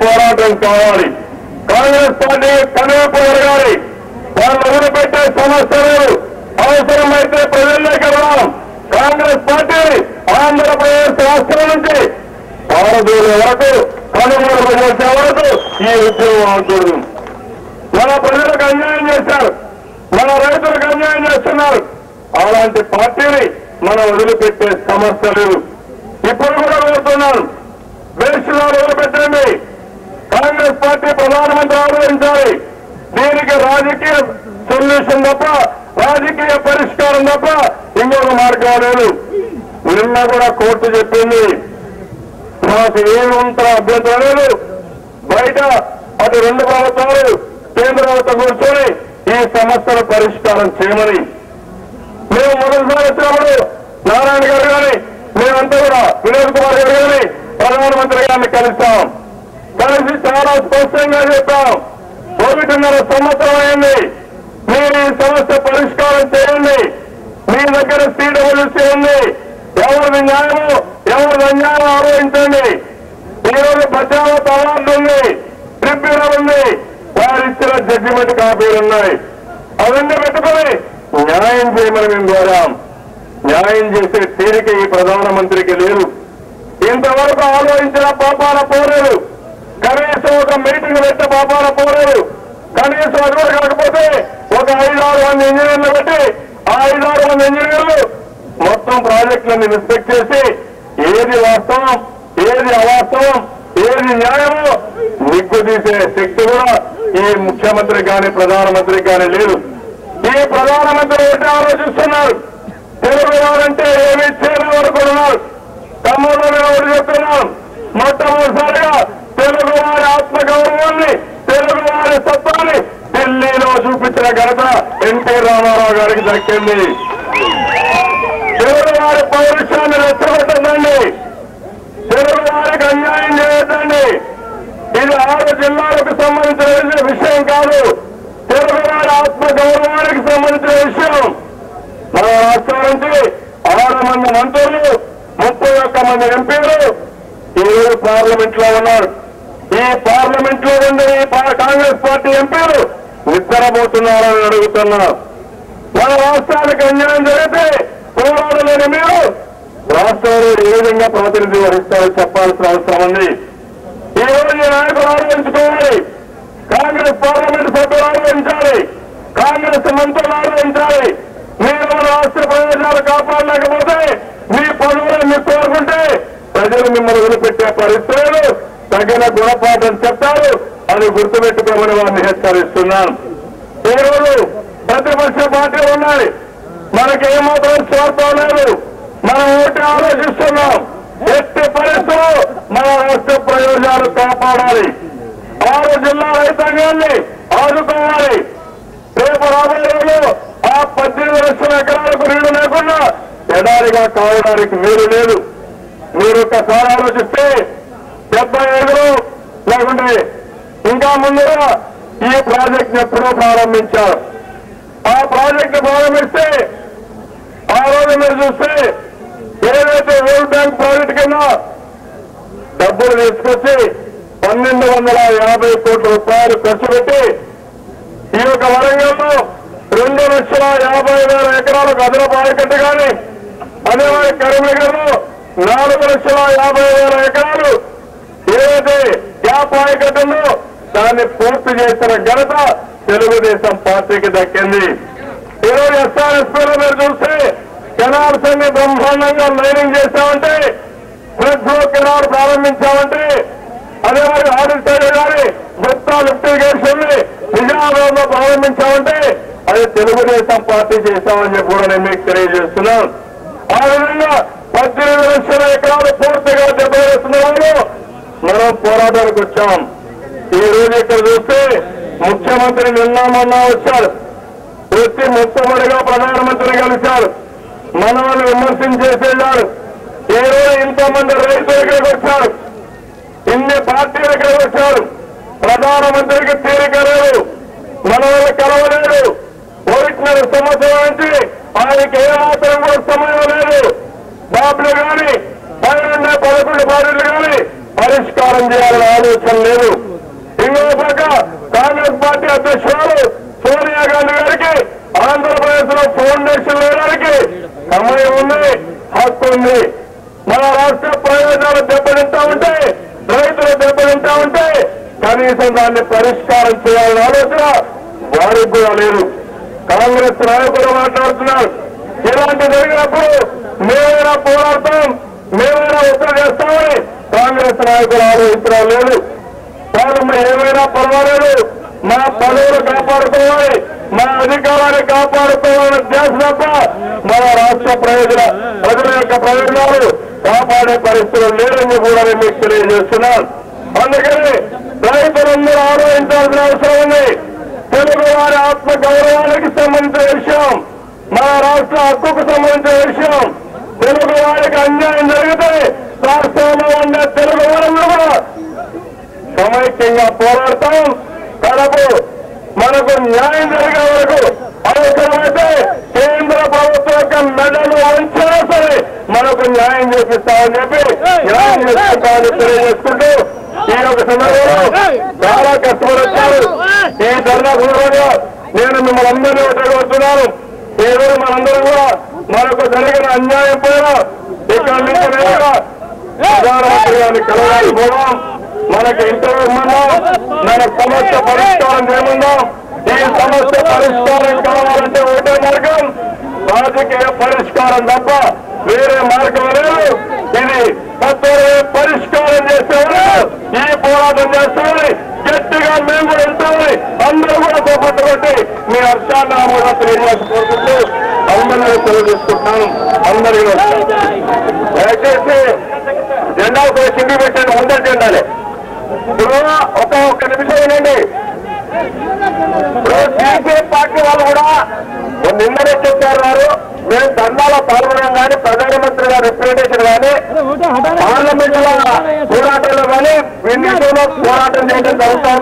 పోరాటం కావాలి. కాంగ్రెస్ పార్టీ కనువిప్పు జరగాలి. వాళ్ళు వదిలిపెట్టే సమస్యలు అవసరమైతే ప్రజల్లోకి వెళ్ళాం. కాంగ్రెస్ పార్టీ ఆంధ్రప్రదేశ్ రాష్ట్రం నుంచి పారదూల వరకు కనుగోలు చేసే వరకు ఈ ఉద్యమం ఆగకూడదు. మన ప్రజలకు అన్యాయం చేశారు, మన రైతులకు అన్యాయం చేస్తున్నారు. అలాంటి పార్టీని మనం వదిలిపెట్టే సమస్య లేదు. ఇప్పుడు కూడా కోరుతున్నాను, వేషాలు వదిలిపెట్టండి. కాంగ్రెస్ పార్టీ ప్రధానమంత్రి ఆలోచించాలి. దీనికి రాజకీయ సొల్యూషన్ తప్ప, రాజకీయ పరిష్కారం తప్ప ఇంకొక మార్గం లేదు. నిన్న కూడా కోర్టు చెప్పింది, మాకు ఏమంత అభ్యంతరం లేదు. బయట అటు రెండు ప్రభుత్వాలు కేంద్ర ప్రభుత్వం కూర్చొని ఈ సమస్యల పరిష్కారం చేయమని. మేము మొదటిసారి వచ్చినప్పుడు నారాయణ గారు కానీ మేమంతా కూడా వినోద్ కుమార్ గారు కానీ ప్రధానమంత్రి గారిని కలిసాం. కలిసి చాలా స్పష్టంగా చెప్పాం, 1.5 సంవత్సరం అయింది, మీరు ఈ సమస్య పరిష్కారం చేయండి. మీ దగ్గర CWC ఉంది, ఎవరిది న్యాయమో ఎవరిది అన్యాయం ఆలోచించండి. ఈరోజు బచావత్ అవార్డు ఉంది, ట్రిబ్యునల్ ఉంది, వారిచ్చిన జడ్జిమెంట్ కాపీలు ఉన్నాయి. అవన్నీ పెట్టుకొని న్యాయం చేయమని మేము కోరాం. న్యాయం చేసే తీరిక ఈ ప్రధానమంత్రికి లేదు. ఇంతవరకు ఆలోచించిన పాపాన పోలేదు. కనీసం ఒక మీటింగ్ పెట్టే పాపాన పోలేదు. కనీసం అది కూడా కాకపోతే ఒక 5-6 మంది ఇంజనీర్లు పెట్టి ఆ 5-6 మంది ఇంజనీర్లు మొత్తం ప్రాజెక్టులను ఇన్స్పెక్ట్ చేసి ఏది వాస్తవం, ఏది అవాస్తవం, ఏది న్యాయమో నిగ్గుదీసే శక్తి కూడా ఈ ముఖ్యమంత్రి కానీ ప్రధానమంత్రి కానీ లేదు. ఈ ప్రధానమంత్రి ఒకటి ఆలోచిస్తున్నారు, తెలుగు వారంటే ఏమీ చేయాలనుకుంటున్నారు. తమ్ముడు ఒకటి చెప్తున్నాను, మొట్టమొదటిసారిగా తెలుగు వారి ఆత్మగౌరవాన్ని, తెలుగు వారి సత్తాన్ని ఢిల్లీలో చూపించిన ఘనత ఎన్టీ రామారావు గారికి దక్కింది. తెలుగు వారి పౌరుషాన్ని రెచ్చగొట్టదండి, తెలుగు వారికి అన్యాయం చేయొద్దండి. ఇది 6 జిల్లాలకు సంబంధించిన విషయం కాదు, తెలుగు వారి ఆత్మగౌరవానికి సంబంధించిన విషయం. మన రాష్ట్రం నుంచి 6 మంది మంత్రులు, 31 మంది ఎంపీలు ఈరోజు పార్లమెంట్ లో ఉన్నారు. ఈ పార్లమెంట్ లో ఉండే ఈ కాంగ్రెస్ పార్టీ ఎంపీలు నిద్రపోతున్నారని అడుగుతున్నారు. మన రాష్ట్రానికి అన్యాయం జరిగితే పోరాడలేని మీరు రాష్ట్రంలో ఏ విధంగా ప్రాతినిధ్యం వహిస్తారో చెప్పాల్సిన అవసరం ఉంది. ఈ రోజు ఈ నాయకులు ఆలోచించుకోవాలి, కాంగ్రెస్ పార్లమెంట్ సభ్యులు ఆలోచించాలి, కాంగ్రెస్ మంత్రులు ఆలోచించాలి. మీరు రాష్ట్ర ప్రయోజనాలు కాపాడలేకపోతే మీ పదవులను మీరు కోరుకుంటే ప్రజలు మిమ్మల్ని వదిలిపెట్టే పరిస్థితులు తగిన గుణపాఠం చెప్తారు. అది గుర్తుపెట్టుకోమని వారిని హెచ్చరిస్తున్నాను. ఈరోజు ప్రతిపక్ష పార్టీలు ఉన్నాయి, మనకి ఏమాత్రం స్వార్థం లేదు. మనం ఒకటి ఆలోచిస్తున్నాం, ఎట్టి పరిస్థితుల్లో మన రాష్ట్ర ప్రయోజనాలు కాపాడాలి. 6 జిల్లా రైతాంగాన్ని ఆదుకోవాలి. రేపు రాబోయే రోజుల్లో ఆ 18 లక్షల ఎకరాలకు నీళ్లు లేకుండా ఎడారిగా కావడానికి వీలు లేదు. మీరు ఒక్కసారి ఆలోచిస్తే 75 లేకుంటే ఇంకా ముందుగా ఈ ప్రాజెక్ట్ ఎప్పుడో ప్రారంభించారు. ఆ ప్రాజెక్టు ప్రారంభిస్తే ఆ రోజు మీరు చూస్తే ఏదైతే వరల్డ్ బ్యాంక్ ప్రాజెక్ట్ కింద డబ్బులు తీసుకొచ్చి 1250 కోట్ల రూపాయలు ఖర్చు పెట్టి ఈ యొక్క వరంగల్లో 2,50,000 ఎకరాలకు అదనపు ఆయకట్టు కానీ, అదే మరి కరీంనగర్ లో 4,50,000 ఎకరాలు ఏదైతే గ్యాప్ ఆయకట్టు ఉందో దాన్ని పూర్తి చేసిన ఘనత తెలుగుదేశం పార్టీకి దక్కింది. ఈరోజు SRSPలో మీరు చూస్తే కెనాల్స్ అన్ని బ్రహ్మాండంగా లైనింగ్ చేశామంటే, ఫ్లడ్ ఫ్లో కెనాల్ ప్రారంభించామంటే, అదే మరి ఆదిత్య గారి గుప్తా లిఫ్ట్ ఇరిగేషన్ ని నిజామాబాద్ లో ప్రారంభించామంటే అది తెలుగుదేశం పార్టీ చేశామని చెప్పి కూడా నేను మీకు తెలియజేస్తున్నాను. ఆ విధంగా 18 లక్షల ఎకరాలు పూర్తిగా దెబ్బతీస్తున్న మనం పోరాటానికి వచ్చాం. ఈ రోజు ఇక్కడ చూస్తే ముఖ్యమంత్రి నిన్న మొన్న వచ్చారు, వచ్చి మొట్టమొదటిగా ప్రధానమంత్రిని కలిశారు, మనల్ని విమర్శించేసేళ్ళారు. ఈ రోజు ఇంతమంది రైతులు ఇక్కడికి వచ్చారు, ఇన్ని పార్టీలు ఇక్కడికి వచ్చారు. ప్రధానమంత్రికి తీరిక లేదు, మన వాళ్ళు కలవలేదు. 1.5 సంవత్సరం నుంచి ఆయనకి ఏమాత్రం కూడా సమయం లేదు. బాబులు కానీ 12 11 బాధ్యులు కానీ పరిష్కారం చేయాలని ఆలోచన లేదు. అంటా ఉంటే కనీసం దాన్ని పరిష్కారం చేయాలని ఆలోచన వారికి కూడా లేదు. కాంగ్రెస్ నాయకులు మాట్లాడుతున్నారు, ఇలాంటి జరిగినప్పుడు మేమైనా పోరాడతాం, మేమైనా ఒత్తిడి చేస్తామని కాంగ్రెస్ నాయకులు ఆలోచించడం లేదు. వాళ్ళు ఏమైనా పర్వాలేదు, మా పదవులు కాపాడుకోవాలి, మా అధికారాన్ని కాపాడుకోవాలని ధ్యాస తప్ప మన రాష్ట్ర ప్రజల యొక్క ప్రయోజనాలు కాపాడే పరిస్థితులు లేదని కూడా నేను మీకు తెలియజేస్తున్నాను. అందుకని రైతులందరూ ఆలోచించాల్సిన అవసరం ఉంది. తెలుగు వారి ఆత్మ గౌరవానికి సంబంధించిన విషయం, మన రాష్ట్ర హక్కుకు సంబంధించిన విషయం. తెలుగు వారికి అన్యాయం జరిగితే రాష్ట్రంలో ఉండే తెలుగు వారందరూ కూడా సమైక్యంగా పోరాడతాం. కడపు మనకు న్యాయం జరిగే వరకు అవసరమైతే కేంద్ర ప్రభుత్వం యొక్క మెడలు వంచినా సరే మనకు న్యాయం చేపిస్తామని చెప్పి న్యాయం చేపిస్తామని తెలియజేసుకుంటూ ఈ యొక్క సందర్భంలో చాలా కష్టపడి వచ్చారు. ఈ ధర్నా సందర్భంగా నేను మిమ్మల్ని అందరినీ ఒట్టగొడుతున్నాను. ఈ రోజు మనందరం కూడా మనకు జరిగిన అన్యాయం పైన ఇక్కడ నుంచి నేరుగా ప్రధానమంత్రి గారిని కలవాలి పోదాం. మనకి ఇంటర్వ్యూ ఇవ్వడం, మన సమస్య పరిష్కారం చేయమందాం. ఈ సమస్య పరిష్కారం కావాలంటే ఒకటే మార్గం, రాజకీయ పరిష్కారం తప్ప వేరే మార్గం లేదు. ఇది తత్వమే పరిష్కారం చేసేవారు ఈ పోరాటం చేస్తామని గట్టిగా మేము కూడా వెళ్తామని అందరూ కూడా తోపట్టుబట్టి మీ అర్థాన్ని కూడా తెలియజేసుకుంటూ అందరినీ తెలియజేసుకుంటున్నాను. అందరికీ దయచేసి జెండా ఒక కింది పెట్టండి, ముందర జెండాలే. ఇప్పుడు ఒక్క నిమిషం వినండి. ఇప్పుడు సిపిఐ పార్టీ వాళ్ళు కూడా నిన్ననే చెప్పారు, వారు మేము ధర్నాలో పాల్గొనడం కానీ ప్రధానమంత్రి గారి రిప్రజెంటేషన్ కానీ పార్లమెంట్ లో పోరాటంలో కానీ విన్నిలో పోరాటం చేయడం జరుగుతాం.